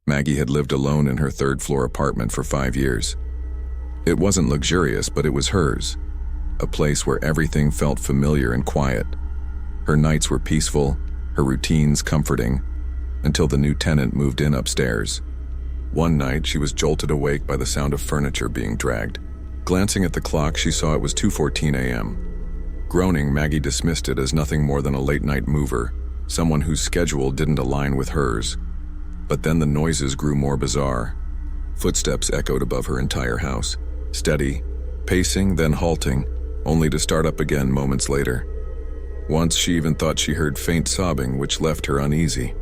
Maggie had lived alone in her third-floor apartment for 5 years. It wasn't luxurious, but it was hers, a place where everything felt familiar and quiet. Her nights were peaceful, her routines comforting, until the new tenant moved in upstairs. One night, she was jolted awake by the sound of furniture being dragged. Glancing at the clock, she saw it was 2:14 a.m. Groaning, Maggie dismissed it as nothing more than a late-night mover, someone whose schedule didn't align with hers. But then the noises grew more bizarre. Footsteps echoed above her entire house, steady, pacing, then halting, only to start up again moments later. Once she even thought she heard faint sobbing, which left her uneasy.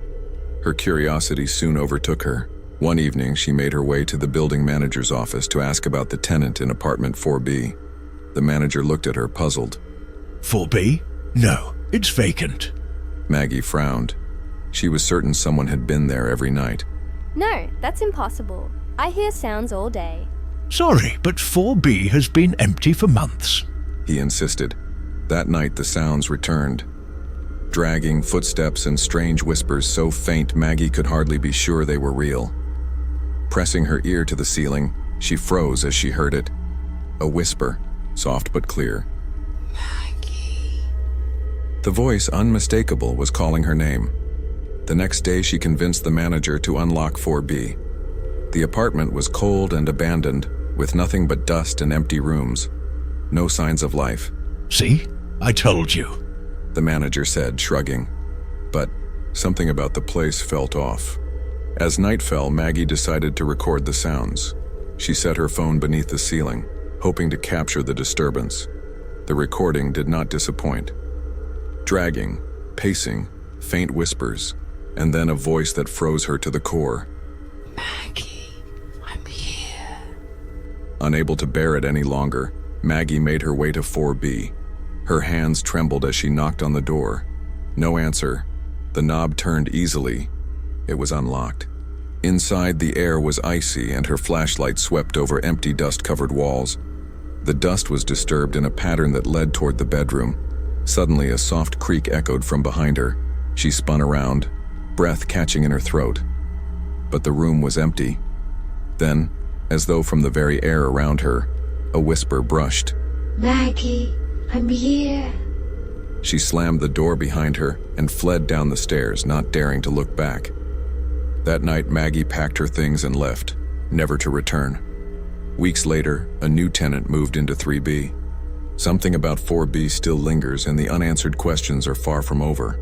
Her curiosity soon overtook her. One evening, she made her way to the building manager's office to ask about the tenant in apartment 4B. The manager looked at her, puzzled. 4B? No, it's vacant. Maggie frowned. She was certain someone had been there every night. No, that's impossible. I hear sounds all day. Sorry, but 4B has been empty for months. He insisted. That night the sounds returned. Dragging footsteps and strange whispers so faint Maggie could hardly be sure they were real. Pressing her ear to the ceiling, she froze as she heard it. A whisper, soft but clear. Maggie. The voice, unmistakable, was calling her name. The next day she convinced the manager to unlock 4B. The apartment was cold and abandoned, with nothing but dust and empty rooms. No signs of life. See? I told you. The manager said, shrugging. But something about the place felt off. As night fell, Maggie decided to record the sounds. She set her phone beneath the ceiling, hoping to capture the disturbance. The recording did not disappoint. Dragging, pacing, faint whispers, and then a voice that froze her to the core. Maggie, I'm here. Unable to bear it any longer, Maggie made her way to 4B. Her hands trembled as she knocked on the door. No answer. The knob turned easily. It was unlocked. Inside, the air was icy and her flashlight swept over empty dust-covered walls. The dust was disturbed in a pattern that led toward the bedroom. Suddenly, a soft creak echoed from behind her. She spun around, breath catching in her throat. But the room was empty. Then, as though from the very air around her, a whisper brushed. Maggie, I'm here. She slammed the door behind her and fled down the stairs, not daring to look back. That night, Maggie packed her things and left, never to return. Weeks later, a new tenant moved into 3B. Something about 4B still lingers, and the unanswered questions are far from over.